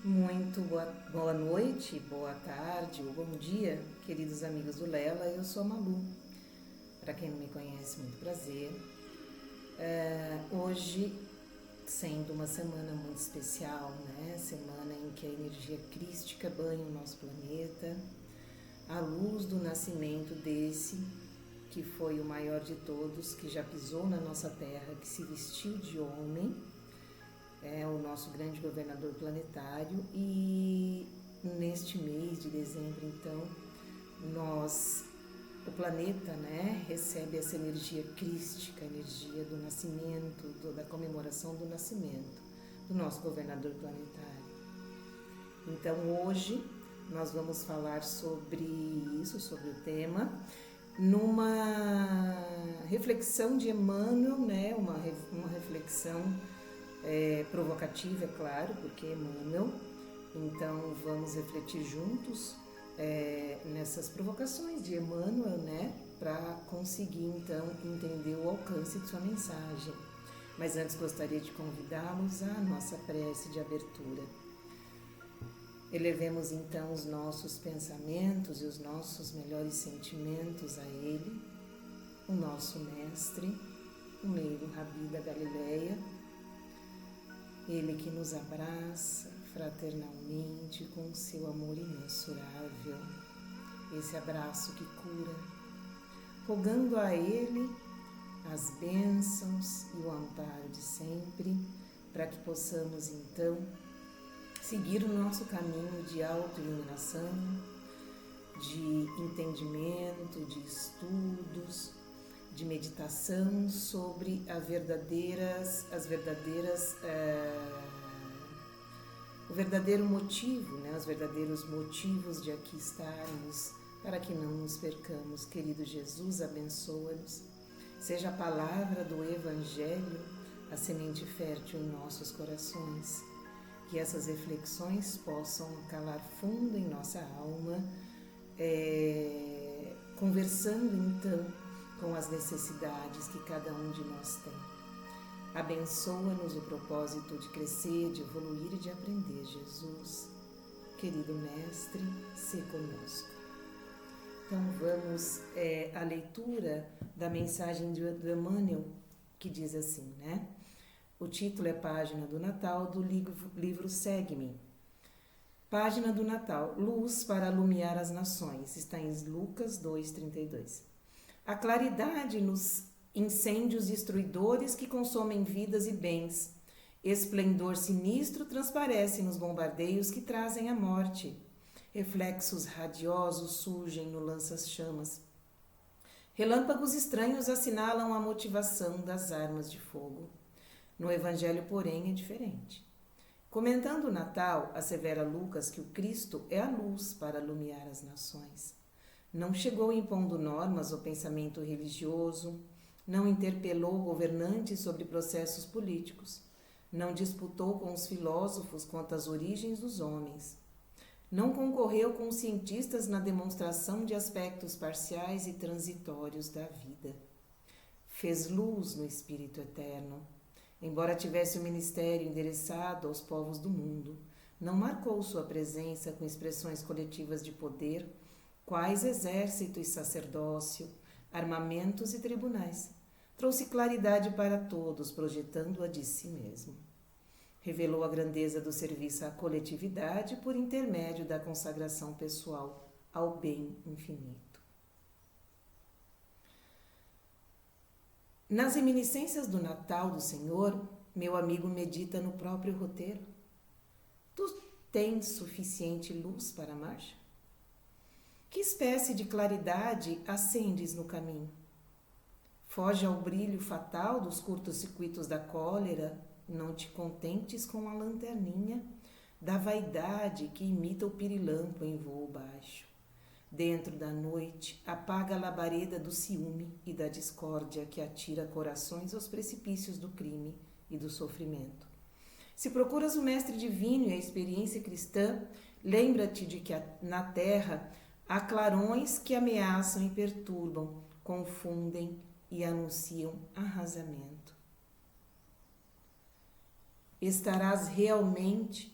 Muito boa noite, boa tarde ou bom dia, queridos amigos do Lela. Eu sou a Malu. Para quem não me conhece, muito prazer. Hoje, sendo uma semana muito especial, né? Semana em que a energia crística banha o nosso planeta, à luz do nascimento desse que foi o maior de todos, que já pisou na nossa terra, que se vestiu de homem, é o nosso grande governador planetário. E neste mês de dezembro, então, o planeta, né, recebe essa energia crística, a energia do nascimento, da comemoração do nascimento do nosso governador planetário. Então hoje nós vamos falar sobre isso, sobre o tema, numa reflexão de Emmanuel, né, uma reflexão provocativa, é claro, porque Emmanuel. Então vamos refletir juntos nessas provocações de Emmanuel, né, para conseguir então entender o alcance de sua mensagem. Mas antes gostaria de convidá-los à nossa prece de abertura. Elevemos então os nossos pensamentos e os nossos melhores sentimentos a Ele, o nosso Mestre, o meigo Rabi da Galileia, Ele que nos abraça fraternalmente com seu amor imensurável, esse abraço que cura, rogando a Ele as bênçãos e o amparo de sempre, para que possamos então seguir o nosso caminho de autoiluminação, de entendimento, de estudos, de meditação sobre o verdadeiro motivo, né? Os verdadeiros motivos de aqui estarmos, para que não nos percamos. Querido Jesus, abençoa-nos. Seja a palavra do Evangelho a semente fértil em nossos corações. Que essas reflexões possam calar fundo em nossa alma, conversando então com as necessidades que cada um de nós tem. Abençoa-nos o propósito de crescer, de evoluir e de aprender, Jesus. Querido Mestre, se conosco. Então vamos à leitura da mensagem do Emmanuel, que diz assim, né? O título é Página do Natal, do livro Segue-me. Página do Natal, Luz para alumiar as nações, está em Lucas 2,32. A claridade nos incêndios destruidores que consomem vidas e bens. Esplendor sinistro transparece nos bombardeios que trazem a morte. Reflexos radiosos surgem no lança-chamas. Relâmpagos estranhos assinalam a motivação das armas de fogo. No Evangelho, porém, é diferente. Comentando o Natal, assevera Lucas que o Cristo é a luz para alumiar as nações. Não chegou impondo normas ao pensamento religioso, não interpelou governantes sobre processos políticos, não disputou com os filósofos quanto às origens dos homens, não concorreu com os cientistas na demonstração de aspectos parciais e transitórios da vida. Fez luz no Espírito Eterno. Embora tivesse o ministério endereçado aos povos do mundo, não marcou sua presença com expressões coletivas de poder, quais exército e sacerdócio, armamentos e tribunais. Trouxe claridade para todos, projetando-a de si mesmo. Revelou a grandeza do serviço à coletividade por intermédio da consagração pessoal ao bem infinito. Nas reminiscências do Natal do Senhor, meu amigo medita no próprio roteiro. Tu tens suficiente luz para a marcha? Que espécie de claridade acendes no caminho? Foge ao brilho fatal dos curtos-circuitos da cólera, não te contentes com a lanterninha da vaidade que imita o pirilampo em voo baixo. Dentro da noite, apaga a labareda do ciúme e da discórdia que atira corações aos precipícios do crime e do sofrimento. Se procuras o Mestre Divino e a experiência cristã, lembra-te de que na terra há clarões que ameaçam e perturbam, confundem e anunciam arrasamento. Estarás realmente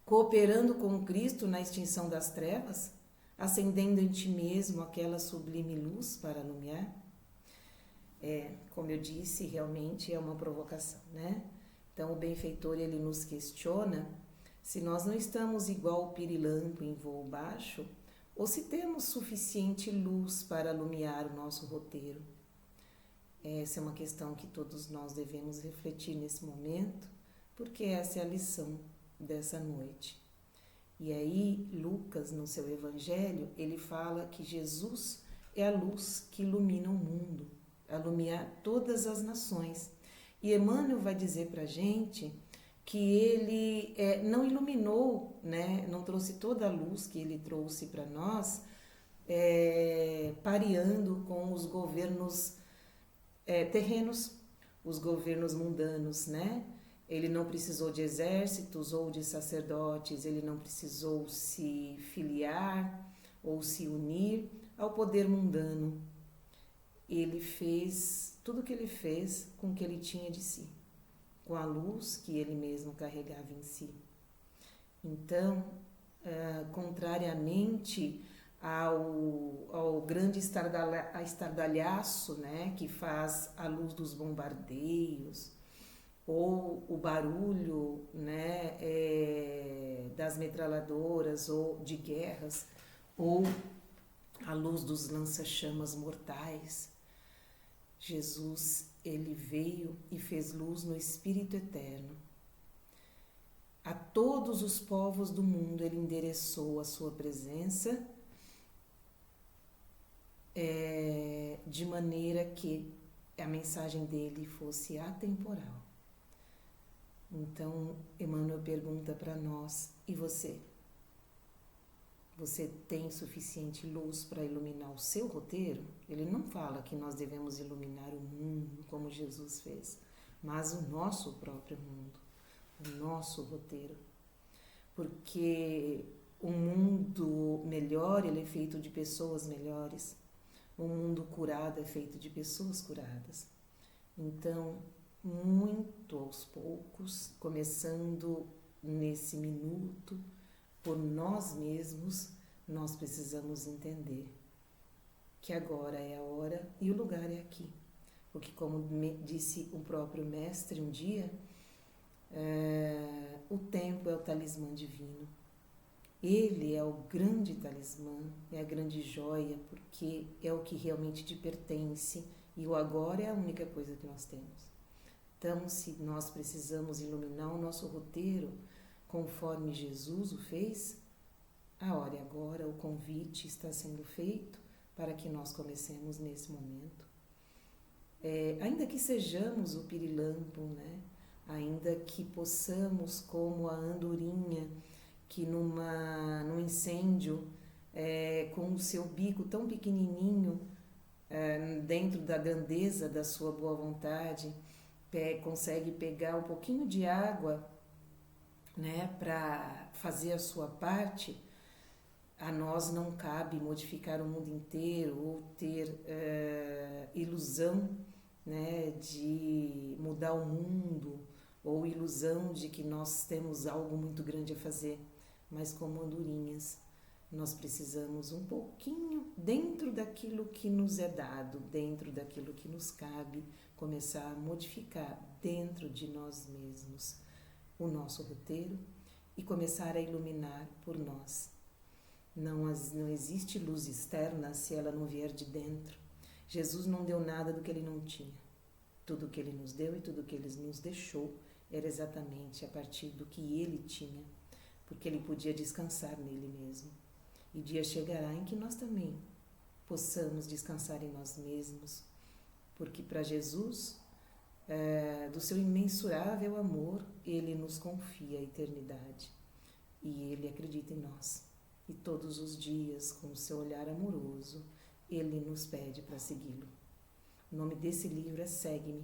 cooperando com Cristo na extinção das trevas, acendendo em ti mesmo aquela sublime luz para alumiar? Como eu disse, realmente é uma provocação, né? Então o benfeitor, ele nos questiona se nós não estamos igual o pirilampo em voo baixo ou se temos suficiente luz para alumiar o nosso roteiro. Essa é uma questão que todos nós devemos refletir nesse momento, porque essa é a lição dessa noite. E aí, Lucas, no seu evangelho, ele fala que Jesus é a luz que ilumina o mundo, ilumina todas as nações. E Emmanuel vai dizer para a gente que ele não iluminou, né, não trouxe toda a luz que ele trouxe para nós, pareando com os governos terrenos, os governos mundanos, né? Ele não precisou de exércitos ou de sacerdotes, ele não precisou se filiar ou se unir ao poder mundano. Ele fez tudo o que ele fez com o que ele tinha de si, com a luz que ele mesmo carregava em si. Então, contrariamente ao grande estardalhaço, né, que faz a luz dos bombardeios, ou o barulho, né, das metralhadoras ou de guerras, ou a luz dos lança-chamas mortais, Jesus, ele veio e fez luz no Espírito Eterno. A todos os povos do mundo ele endereçou a sua presença, de maneira que a mensagem dele fosse atemporal. Então, Emmanuel pergunta para nós, e você? Você tem suficiente luz para iluminar o seu roteiro? Ele não fala que nós devemos iluminar o mundo como Jesus fez, mas o nosso próprio mundo, o nosso roteiro. Porque o mundo melhor, ele é feito de pessoas melhores. O mundo curado é feito de pessoas curadas. Então, muito aos poucos, começando nesse minuto, por nós mesmos, nós precisamos entender que agora é a hora e o lugar é aqui. Porque, como disse o próprio mestre um dia, o tempo é o talismã divino. Ele é o grande talismã, é a grande joia, porque é o que realmente te pertence e o agora é a única coisa que nós temos. Então, se nós precisamos iluminar o nosso roteiro conforme Jesus o fez, a hora é agora, o convite está sendo feito para que nós comecemos nesse momento. Ainda que sejamos o pirilampo, né? Ainda que possamos, como a andorinha, que num incêndio, com o seu bico tão pequenininho, dentro da grandeza da sua boa vontade, consegue pegar um pouquinho de água, né, para fazer a sua parte. A nós não cabe modificar o mundo inteiro ou ter ilusão, né, de mudar o mundo ou ilusão de que nós temos algo muito grande a fazer. Mas como andorinhas, nós precisamos um pouquinho, dentro daquilo que nos é dado, dentro daquilo que nos cabe, começar a modificar dentro de nós mesmos o nosso roteiro e começar a iluminar por nós. Não existe luz externa se ela não vier de dentro. Jesus não deu nada do que ele não tinha. Tudo o que ele nos deu e tudo o que ele nos deixou era exatamente a partir do que ele tinha, porque ele podia descansar nele mesmo. E dia chegará em que nós também possamos descansar em nós mesmos, porque para Jesus, do seu imensurável amor, ele nos confia a eternidade e ele acredita em nós. E todos os dias, com o seu olhar amoroso, ele nos pede para segui-lo. O nome desse livro é Segue-me.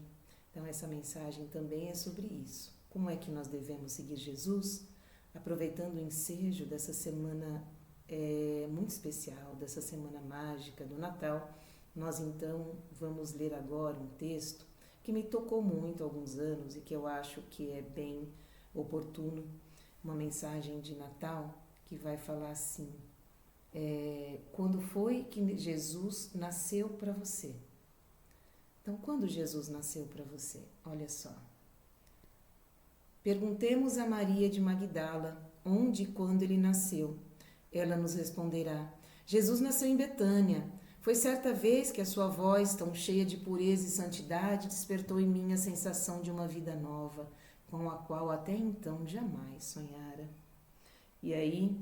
Então essa mensagem também é sobre isso. Como é que nós devemos seguir Jesus? Aproveitando o ensejo dessa semana muito especial, dessa semana mágica do Natal, nós então vamos ler agora um texto que me tocou muito há alguns anos e que eu acho que é bem oportuno, uma mensagem de Natal que vai falar assim: quando foi que Jesus nasceu para você? Então, quando Jesus nasceu para você? Olha só. Perguntemos a Maria de Magdala onde e quando ele nasceu. Ela nos responderá: Jesus nasceu em Betânia. Foi certa vez que a sua voz, tão cheia de pureza e santidade, despertou em mim a sensação de uma vida nova, com a qual até então jamais sonhara. E aí,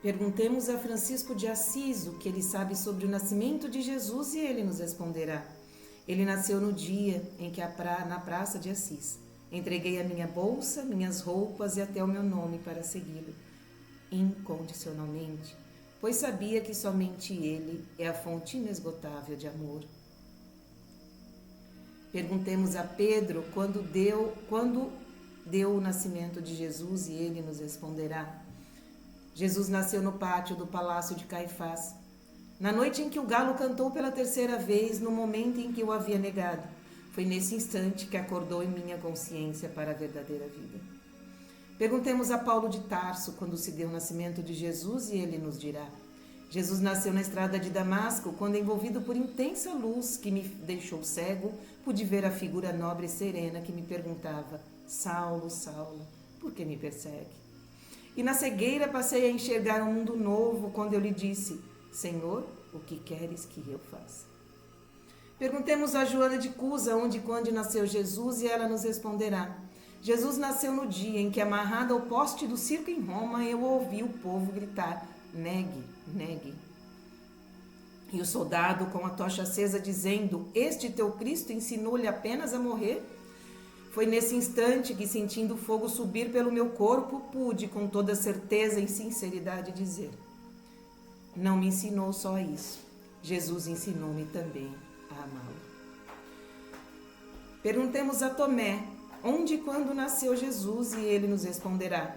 perguntemos a Francisco de Assis o que ele sabe sobre o nascimento de Jesus e ele nos responderá: ele nasceu no dia em que na praça de Assis entreguei a minha bolsa, minhas roupas e até o meu nome para segui-lo, incondicionalmente, pois sabia que somente ele é a fonte inesgotável de amor. Perguntemos a Pedro quando deu o nascimento de Jesus e ele nos responderá: Jesus nasceu no pátio do palácio de Caifás, na noite em que o galo cantou pela terceira vez, no momento em que eu havia negado. Foi nesse instante que acordou em minha consciência para a verdadeira vida. Perguntemos a Paulo de Tarso quando se deu o nascimento de Jesus e ele nos dirá: Jesus nasceu na estrada de Damasco, quando, envolvido por intensa luz que me deixou cego, pude ver a figura nobre e serena que me perguntava: Saulo, Saulo, por que me persegue? E na cegueira passei a enxergar um mundo novo quando eu lhe disse: Senhor, o que queres que eu faça? Perguntemos a Joana de Cusa onde e quando nasceu Jesus e ela nos responderá: Jesus nasceu no dia em que, amarrado ao poste do circo em Roma, eu ouvi o povo gritar: negue, negue. E o soldado com a tocha acesa dizendo: este teu Cristo ensinou-lhe apenas a morrer? Foi nesse instante que, sentindo o fogo subir pelo meu corpo, pude com toda certeza e sinceridade dizer: não me ensinou só isso, Jesus ensinou-me também a amá-lo. Perguntemos a Tomé onde e quando nasceu Jesus e ele nos responderá: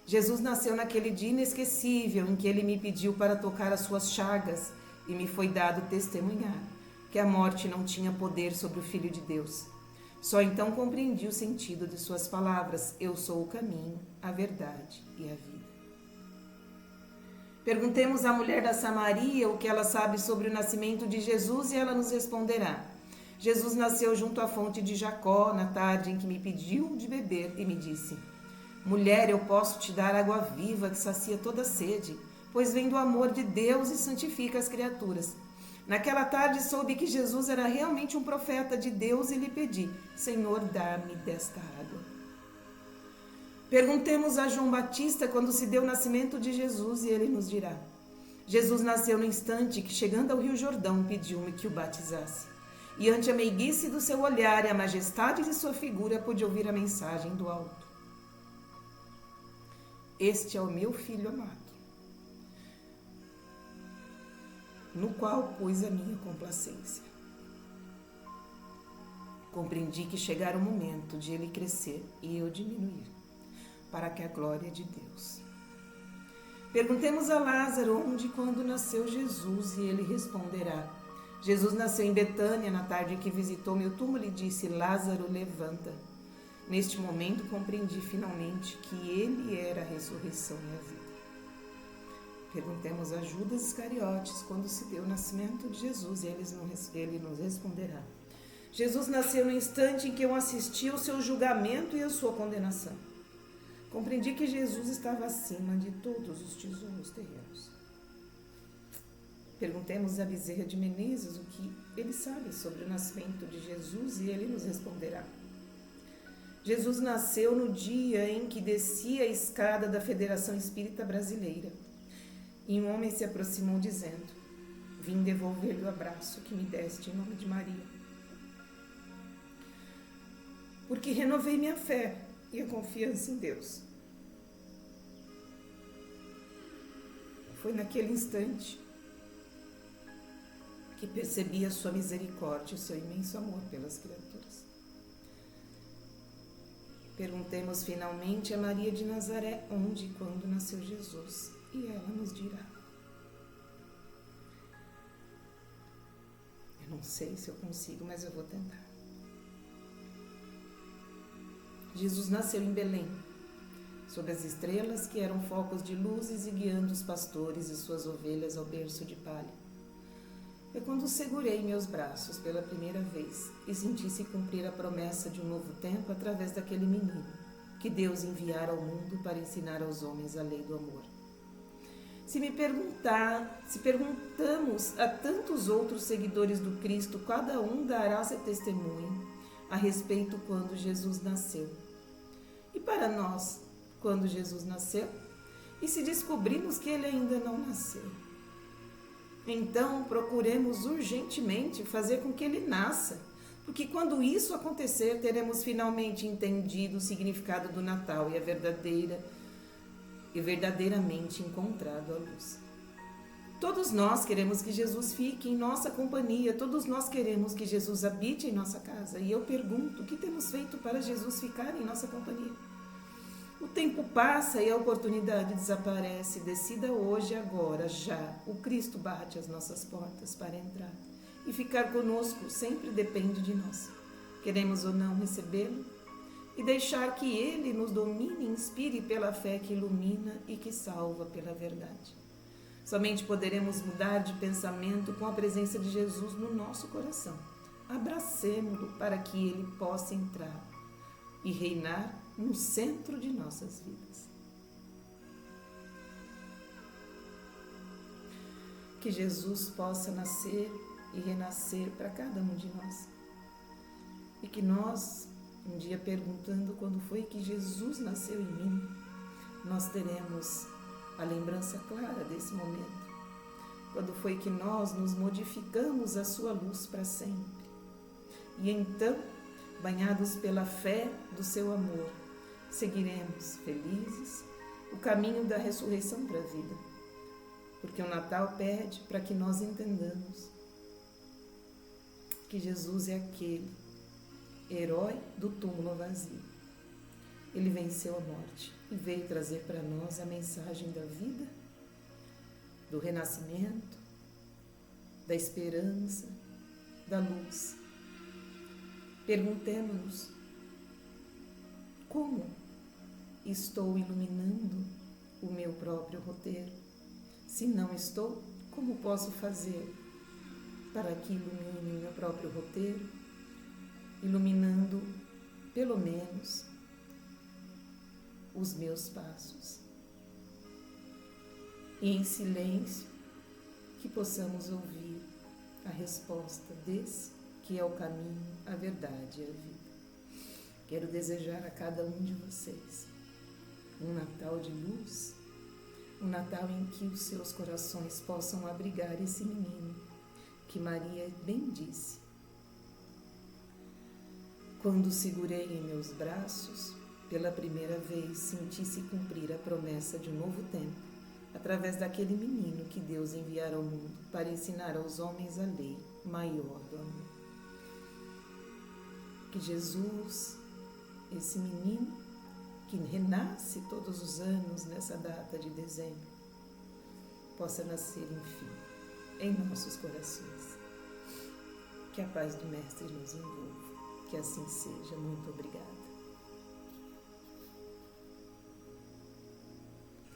Jesus nasceu naquele dia inesquecível em que ele me pediu para tocar as suas chagas e me foi dado testemunhar que a morte não tinha poder sobre o Filho de Deus. Só então compreendi o sentido de suas palavras: eu sou o caminho, a verdade e a vida. Perguntemos à mulher da Samaria o que ela sabe sobre o nascimento de Jesus e ela nos responderá: Jesus nasceu junto à fonte de Jacó na tarde em que me pediu de beber e me disse: mulher, eu posso te dar água viva que sacia toda sede, pois vem do amor de Deus e santifica as criaturas. Naquela tarde soube que Jesus era realmente um profeta de Deus e lhe pedi: Senhor, dá-me desta água. Perguntemos a João Batista quando se deu o nascimento de Jesus e ele nos dirá: Jesus nasceu no instante que, chegando ao Rio Jordão, pediu-me que o batizasse. E ante a meiguice do seu olhar e a majestade de sua figura, pude ouvir a mensagem do alto: este é o meu filho amado, no qual pus a minha complacência. Compreendi que chegara o momento de ele crescer e eu diminuir, para que a glória de Deus. Perguntemos a Lázaro onde e quando nasceu Jesus e ele responderá: Jesus nasceu em Betânia na tarde em que visitou meu túmulo e disse: Lázaro, levanta. Neste momento compreendi finalmente que ele era a ressurreição e a vida. Perguntemos a Judas Iscariotes quando se deu o nascimento de Jesus e ele nos responderá: Jesus nasceu no instante em que eu assisti ao seu julgamento e à sua condenação. Compreendi que Jesus estava acima de todos os tesouros terrenos. Perguntemos a Bezerra de Menezes o que ele sabe sobre o nascimento de Jesus e ele nos responderá: Jesus nasceu no dia em que descia a escada da Federação Espírita Brasileira. E um homem se aproximou dizendo: vim devolver-lhe o abraço que me deste em nome de Maria. Porque renovei minha fé e a confiança em Deus. Foi naquele instante que percebi a sua misericórdia e o seu imenso amor pelas criaturas. Perguntemos finalmente a Maria de Nazaré onde e quando nasceu Jesus, e ela nos dirá: eu não sei se eu consigo, mas eu vou tentar. Jesus nasceu em Belém, sob as estrelas que eram focos de luzes e guiando os pastores e suas ovelhas ao berço de palha. Foi quando segurei meus braços pela primeira vez e senti se cumprir a promessa de um novo tempo através daquele menino que Deus enviara ao mundo para ensinar aos homens a lei do amor. Se perguntamos a tantos outros seguidores do Cristo, cada um dará seu testemunho a respeito quando Jesus nasceu. E para nós, quando Jesus nasceu? E se descobrimos que ele ainda não nasceu? Então, procuremos urgentemente fazer com que ele nasça, porque quando isso acontecer, teremos finalmente entendido o significado do Natal e verdadeiramente encontrado a luz. Todos nós queremos que Jesus fique em nossa companhia, todos nós queremos que Jesus habite em nossa casa. E eu pergunto, o que temos feito para Jesus ficar em nossa companhia? O tempo passa e a oportunidade desaparece. Decida hoje, agora, já. O Cristo bate às nossas portas para entrar. E ficar conosco sempre depende de nós. Queremos ou não recebê-lo e deixar que ele nos domine e inspire pela fé que ilumina e que salva pela verdade. Somente poderemos mudar de pensamento com a presença de Jesus no nosso coração. Abracemo-lo para que ele possa entrar e reinar no centro de nossas vidas. Que Jesus possa nascer e renascer para cada um de nós. E que nós, um dia perguntando quando foi que Jesus nasceu em mim, nós teremos a lembrança clara desse momento. Quando foi que nós nos modificamos a sua luz para sempre. E então, banhados pela fé do seu amor, seguiremos felizes o caminho da ressurreição para a vida. Porque o Natal pede para que nós entendamos que Jesus é aquele herói do túmulo vazio. Ele venceu a morte e veio trazer para nós a mensagem da vida, do renascimento, da esperança, da luz. Perguntemos-nos: como estou iluminando o meu próprio roteiro? Se não estou, como posso fazer para que ilumine o meu próprio roteiro, iluminando pelo menos os meus passos? E em silêncio que possamos ouvir a resposta desse que é o caminho, a verdade e a vida. Quero desejar a cada um de vocês um Natal de luz, um Natal em que os seus corações possam abrigar esse menino que Maria bem disse: quando o segurei em meus braços, pela primeira vez senti-se cumprir a promessa de um novo tempo, através daquele menino que Deus enviara ao mundo para ensinar aos homens a lei maior do amor. Que Jesus, esse menino que renasce todos os anos nessa data de dezembro, possa nascer, enfim, em nossos corações. Que a paz do Mestre nos envolva. Que assim seja. Muito obrigada.